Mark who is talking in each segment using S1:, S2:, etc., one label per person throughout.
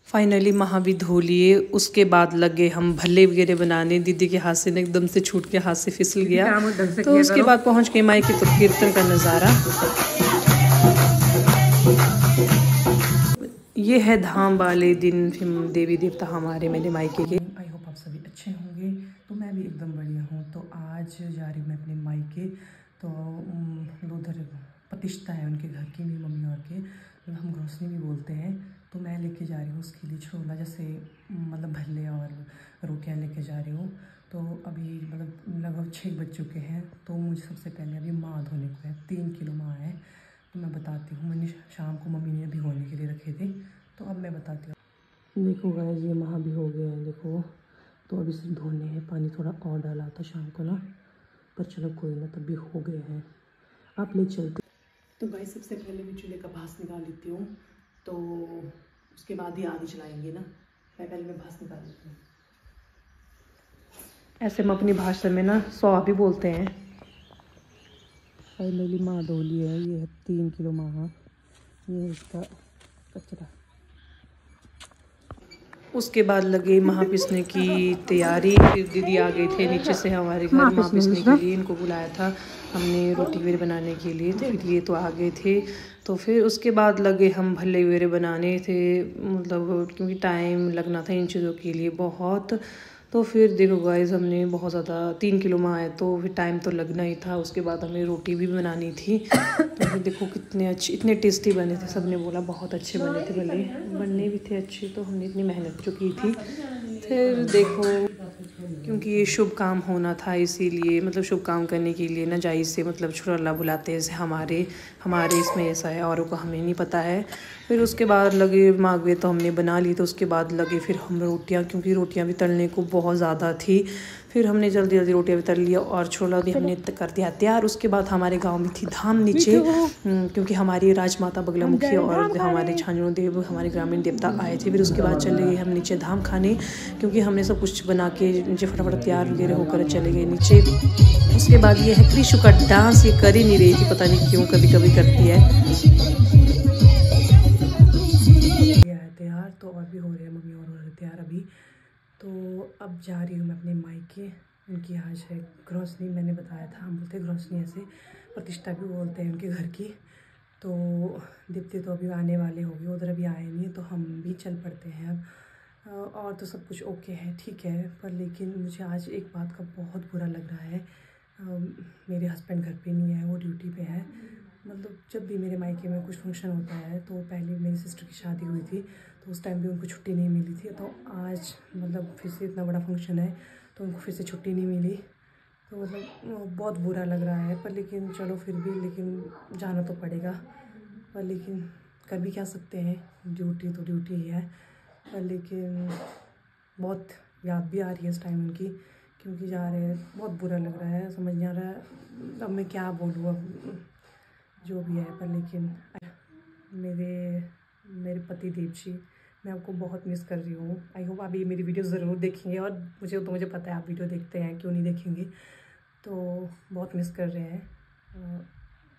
S1: Finally महावी धो लिए। उसके बाद लगे हम भल्ले वगैरह बनाने। दीदी के हाथ से ना एकदम से छूट के हाथ से फिसल गया। तो उसके बाद पहुंच गए मायके तो कीर्तन का नज़ारा ये है। धाम वाले दिन देवी देवता हमारे मेरे मायके के। आई होप आप सभी अच्छे होंगे। तो मैं भी एकदम बढ़िया हूँ। तो आज जा रही हूँ मैं अपने मायके। तो उधर प्रतिष्ठा है उनके घर की, मेरी मम्मी और के, हम ग्रोसरी भी बोलते हैं। तो मैं लेके जा रही हूँ उसके लिए छोला, जैसे मतलब भल्ले और रोटियाँ लेके जा रही हूँ। तो अभी मतलब लगभग 6 बज चुके हैं। तो मुझे सबसे पहले अभी माँ धोने को है। 3 किलो माँ है। तो मैं बताती हूँ, मैंने शाम को मम्मी ने भिगोने के लिए रखे थे। तो अब मैं बताती हूँ। देखो गाइस, ये माँ भी हो गए हैं देखो। तो अभी सिर्फ धोने हैं, पानी थोड़ा और डाला था शाम को ना, पर चलो कोई ना, तब भी हो गए हैं। आप ले चलते। तो गाइस सबसे पहले मैं चूल्हे का भास निकाल लेती हूँ। तो उसके बाद ही आगे चलाएंगे ना। पहले मैं भास निकाल लेती हूँ। ऐसे हम अपनी भाषा में ना 100 भी बोलते हैं। फाइनली माँ धो ली है। ये है 3 किलो माँ। ये है इसका कचरा। उसके बाद लगे माँ पिसने की तैयारी। फिर दीदी आ गए थे नीचे से हमारे घर माँ पिसने के लिए। इनको बुलाया था हमने रोटी वगैरह बनाने के लिए। तो फिर ये तो आ गए थे। तो फिर उसके बाद लगे हम भल्ले वगैरह बनाने थे, मतलब क्योंकि टाइम लगना था इन चीज़ों के लिए बहुत। तो फिर देखो गाइस, हमने बहुत ज़्यादा 3 किलो माँ है तो फिर टाइम तो लगना ही था। उसके बाद हमें रोटी भी बनानी थी। तो फिर देखो कितने अच्छे, इतने टेस्टी बने थे। सबने बोला बहुत अच्छे बने थे, भले बनने भी थे अच्छे। तो हमने इतनी मेहनत जो की थी। फिर देखो, क्योंकि ये शुभ काम होना था, इसीलिए मतलब शुभ काम करने के लिए ना जायज़ से मतलब छुरा अल्लाह बुलाते हैं। हमारे इसमें ऐसा है, औरों को हमें नहीं पता है। फिर उसके बाद लगे मांगवे तो हमने बना ली। तो उसके बाद लगे फिर हम रोटियां, क्योंकि रोटियां भी तलने को बहुत ज़्यादा थी। फिर हमने जल्दी जल्दी रोटियां भी तल लिया और छोला भी हमने कर दिया तैयार। उसके बाद हमारे गांव में थी धाम नीचे, क्योंकि हमारी राजमाता बगलामुखी और हमारे झांझनू देव हमारे ग्रामीण देवता आए थे। फिर उसके बाद चले गए हम नीचे धाम खाने, क्योंकि हमने सब कुछ बना के नीचे फटाफट तैयार वगैरह होकर चले गए नीचे। उसके बाद ये है कृषु का डांस। ये कर ही नहीं रही थी, पता नहीं क्यों, कभी कभी करती है। तैयार तो और भी हो रहे हैं, मम्मी और हो रहे तैयार अभी। तो अब जा रही हूँ मैं अपने मायके। उनकी आज है ग्रोसरी, मैंने बताया था, हम बोलते हैं ग्रोसरी, ऐसे प्रतिष्ठा भी बोलते हैं उनके घर की। तो दीप्ति तो अभी आने वाले होंगे, उधर अभी आए नहीं, तो हम भी चल पड़ते हैं अब। और तो सब कुछ ओके है, ठीक है। पर लेकिन मुझे आज एक बात का बहुत बुरा लग रहा है। मेरे हस्बैंड घर पे नहीं है, वो ड्यूटी पे है। मतलब जब भी मेरे मायके में कुछ फंक्शन होता है, तो पहले मेरी सिस्टर की शादी हुई थी तो उस टाइम भी उनको छुट्टी नहीं मिली थी। तो आज मतलब फिर से इतना बड़ा फंक्शन है तो उनको फिर से छुट्टी नहीं मिली। तो मतलब बहुत बुरा लग रहा है। पर लेकिन चलो फिर भी, लेकिन जाना तो पड़ेगा। पर लेकिन कर भी क्या सकते हैं, ड्यूटी तो ड्यूटी ही है। पर लेकिन बहुत याद भी आ रही है इस टाइम उनकी, क्योंकि जा रहे हैं। बहुत बुरा लग रहा है, समझ नहीं आ रहा है अब मैं क्या बोलूँ, अब जो भी है। पर लेकिन मेरे पति देव जी, मैं आपको बहुत मिस कर रही हूँ। आई होप आप ये मेरी वीडियो ज़रूर देखेंगे। और मुझे पता है आप वीडियो देखते हैं, क्यों नहीं देखेंगे। तो बहुत मिस कर रहे हैं,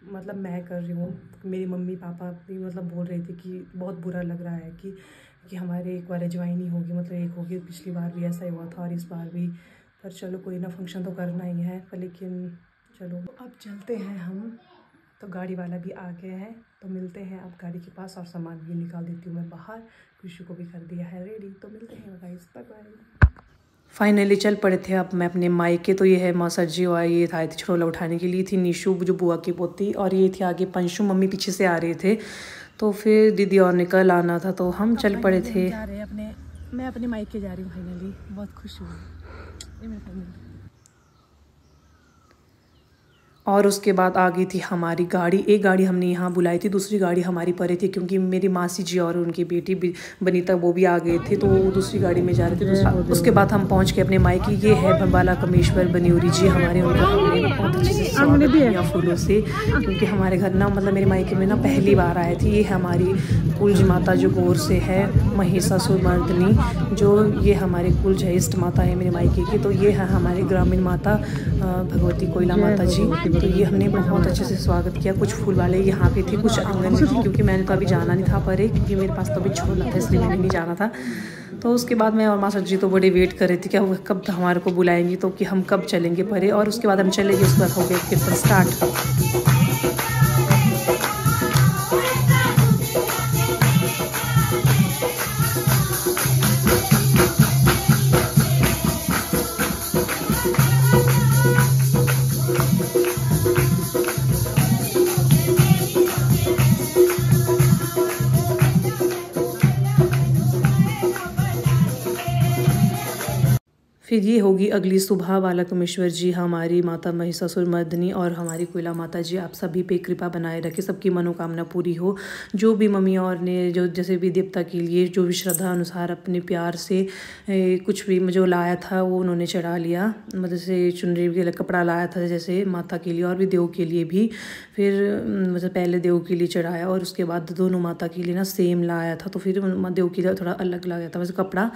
S1: मतलब मैं कर रही हूँ। मेरी मम्मी पापा भी मतलब बोल रहे थे कि बहुत बुरा लग रहा है कि हमारे एक बार अजवाइन ही होगी, मतलब एक होगी। पिछली बार भी ऐसा ही हुआ था और इस बार भी। पर चलो कोई ना, फंक्शन तो करना ही है। पर लेकिन चलो अब चलते हैं हम। तो गाड़ी वाला भी आ गया है, तो मिलते हैं अब गाड़ी के पास। और सामान भी निकाल देती हूँ मैं बाहर। कृषि को भी कर दिया है रेडी। तो मिलते हैं गाइस, बाय। फाइनली चल पड़े थे अब मैं अपने मायके। तो ये है मौसा जी, और ये आए थे छोला उठाने के लिए। थी निशु जो बुआ की पोती, और ये थी आगे पंशु, मम्मी पीछे से आ रहे थे। तो फिर दीदी और ने कल आना था, तो हम चल पड़े थे। मैं अपने मायके जा रही हूँ फाइनली। बहुत खुश हूँ। और उसके बाद आ गई थी हमारी गाड़ी। एक गाड़ी हमने यहाँ बुलाई थी, दूसरी गाड़ी हमारी परे थी, क्योंकि मेरी मासी जी और उनकी बेटी बनीता वो भी आ गए थे। तो वो दूसरी गाड़ी में जा रहे थे। उसके बाद हम पहुँच गए अपने मायके। ये है बम्बाला कमेश्वर बन्यूरी जी हमारे, उनका हमने बहुत अच्छे से स्वागत किया फूलों से, क्योंकि हमारे घर ना मतलब मेरे मायके में ना पहली बार आए थे। ये हमारी कुलज माता जो गौर से है, महिषासुर मर्दिनी, जो ये हमारे कुलज है, इष्ट माता है मेरे मायके की। तो ये है हमारी ग्रामीण माता भगवती कोयला माता जी। तो ये हमने बहुत अच्छे से स्वागत किया। कुछ फूल वाले यहाँ पे थे, कुछ आंगन में थे, क्योंकि मैंने तो अभी जाना नहीं था परे, क्योंकि मेरे पास तो अभी छोला था, इसलिए मैंने नहीं जाना था। तो उसके बाद मैं और मास्टर जी तो बड़े वेट कर रहे थे कि वो कब हमारे को बुलाएंगी, तो कि हम कब चलेंगे परे। और उसके बाद हम चले गए, उसके बाद हो गया कीर्तन स्टार्ट। फिर ये होगी अगली सुबह। बालाकुमेश्वर जी, हमारी माता महिषासुर मर्दिनी और हमारी कोयला माता जी आप सभी पे कृपा बनाए रखे, सबकी मनोकामना पूरी हो। जो भी मम्मी और ने जो जैसे भी देवता के लिए जो भी श्रद्धा अनुसार अपने प्यार से कुछ भी जो लाया था वो उन्होंने चढ़ा लिया। मतलब जैसे चुनरी के कपड़ा लाया था जैसे माता के लिए और भी देव के लिए भी। फिर मतलब पहले देव के लिए चढ़ाया और उसके बाद दोनों माता के लिए ना सेम लाया था, तो फिर देव के लिए थोड़ा अलग लाया था वैसे कपड़ा।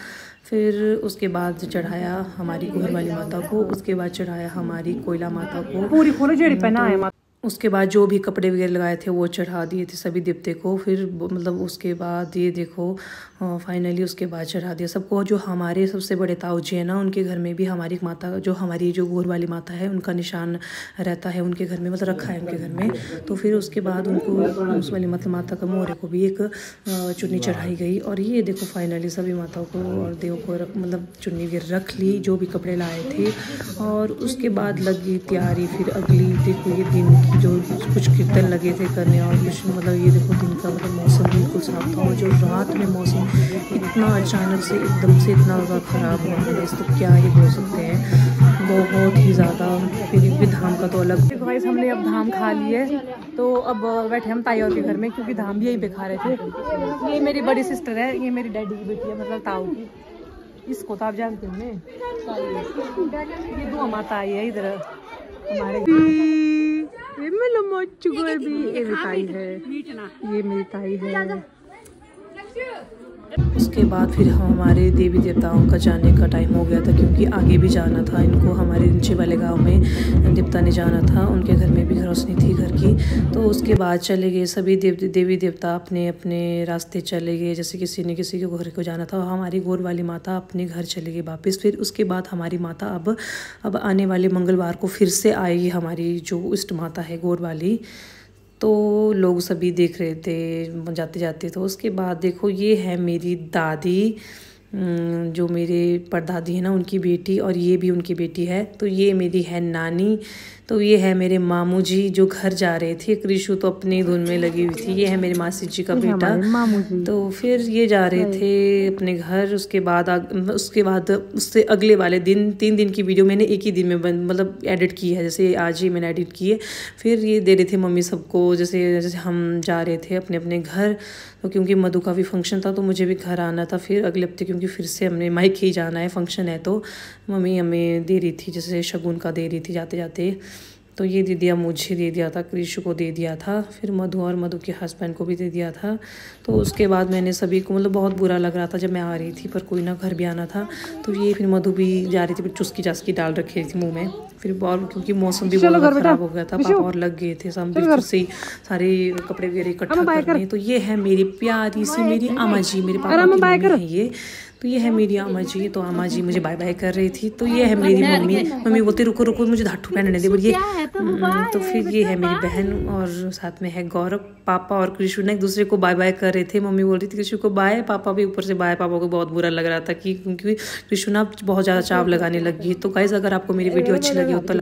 S1: फिर उसके बाद चढ़ाया हमारी गोहर वाली माता को, उसके बाद चढ़ाया हमारी कोयला माता को।
S2: पूरी खोलो जेड़ी पहना है।
S1: उसके बाद जो भी कपड़े वगैरह लगाए थे वो चढ़ा दिए थे सभी देवते को। फिर मतलब उसके बाद ये देखो फाइनली उसके बाद चढ़ा दिया सबको। जो हमारे सबसे बड़े ताऊ जी है ना, उनके घर में भी हमारी माता जो हमारी जो गोहर वाली माता है उनका निशान रहता है उनके घर में, मतलब रखा है उनके घर में। तो फिर उसके बाद उनको उस वाली मतलब माता का मोहरे को भी एक चुन्नी चढ़ाई गई। और ये देखो फाइनली सभी माताओं को और देव को मतलब चुन्नी भी रख ली जो भी कपड़े लाए थे। और उसके बाद लगी तैयारी फिर अगली। देखो ये दिन जो कुछ कीर्तन लगे थे करने और कुछ मतलब ये देखो दिन का मतलब मौसम बिल्कुल साफ था। और जो रात में मौसम इतना अचानक से एकदम से इतना ज़्यादा ख़राब हुआ है, तो क्या ही बोल सकते हैं, बहुत ही ज़्यादा। फिर भी धाम का तो अलग।
S2: देखो गाइस हमने अब धाम खा लिए, तो अब बैठे हम ताई और के घर में, क्योंकि धाम भी यहीं पे खा रहे थे। ये मेरी बड़ी सिस्टर है, ये मेरी डैडी की बेटी है, मतलब ताऊ की। इसको तो आप जानते हो, ये दो माता आई है इधर हमारे। ये मेरी ताई है, ये मेरी ताई है।
S1: उसके बाद फिर हमारे देवी देवताओं का जाने का टाइम हो गया था, क्योंकि आगे भी जाना था इनको। हमारे नीचे वाले गांव में देवता ने जाना था, उनके घर में भी रोशनी थी घर की। तो उसके बाद चले गए सभी देवी देवता अपने अपने रास्ते चले गए। जैसे किसी ने किसी के घर को जाना था, हमारी गोर वाली माता अपने घर चले गई वापस। फिर उसके बाद हमारी माता अब आने वाले मंगलवार को फिर से आएगी, हमारी जो इष्ट माता है गोर वाली। तो लोग सभी देख रहे थे जाते जाते। तो उसके बाद देखो ये है मेरी दादी, जो मेरे परदादी है ना उनकी बेटी, और ये भी उनकी बेटी है। तो ये मेरी है नानी। तो ये है मेरे मामू जी जो घर जा रहे थे। कृषु तो अपनी धुन में लगी हुई थी। ये है मेरे मासी जी का बेटा। तो फिर ये जा रहे थे अपने घर। उसके बाद उससे अगले वाले दिन 3 दिन की वीडियो मैंने एक ही दिन में मतलब एडिट की है, जैसे आज ही मैंने एडिट की है। फिर ये दे रहे थे मम्मी सबको, जैसे हम जा रहे थे अपने अपने घर। तो क्योंकि मधु का भी फंक्शन था तो मुझे भी घर आना था फिर अगले हफ्ते, क्योंकि फिर से हमने मायके ही जाना है, फंक्शन है। तो मम्मी हमें दे रही थी, जैसे शगुन का दे रही थी जाते जाते। तो ये दे दिया, मुझे दे दिया था, कृषु को दे दिया था, फिर मधु और मधु के हस्बैंड को भी दे दिया था। तो उसके बाद मैंने सभी को मतलब बहुत बुरा लग रहा था जब मैं आ रही थी, पर कोई ना घर भी आना था। तो ये फिर मधु भी जा रही थी, फिर चुस्की चास्की डाल रखी थी मुँह में। फिर बहुत क्योंकि मौसम भी बहुत ख़राब हो गया था, पापा और लग गए थे सब फिर से सारे कपड़े वगैरह इकट्ठा करने। तो ये है मेरी प्यारी सी मेरी अम्मा जी, मेरे पापा की मम्मी है ये। तो ये है मेरी अम्मा जी। तो अम्मा जी मुझे बाय बाय कर रही थी। तो ये है मेरी मम्मी बोलती रुको रुको मुझे धाटू पहनने दे बोलिए। तो फिर ये है मेरी बहन और साथ में है गौरव। पापा और कृषु ने एक दूसरे को बाय बाय कर रहे थे। मम्मी बोल रही थी कृषु को बाय, पापा भी ऊपर से बाय। पापा को बहुत बुरा लग रहा था कि क्योंकि कृषु ना बहुत ज़्यादा चाव लगाने लगी। तो गाइस अगर आपको मेरी वीडियो अच्छी लगी हो तो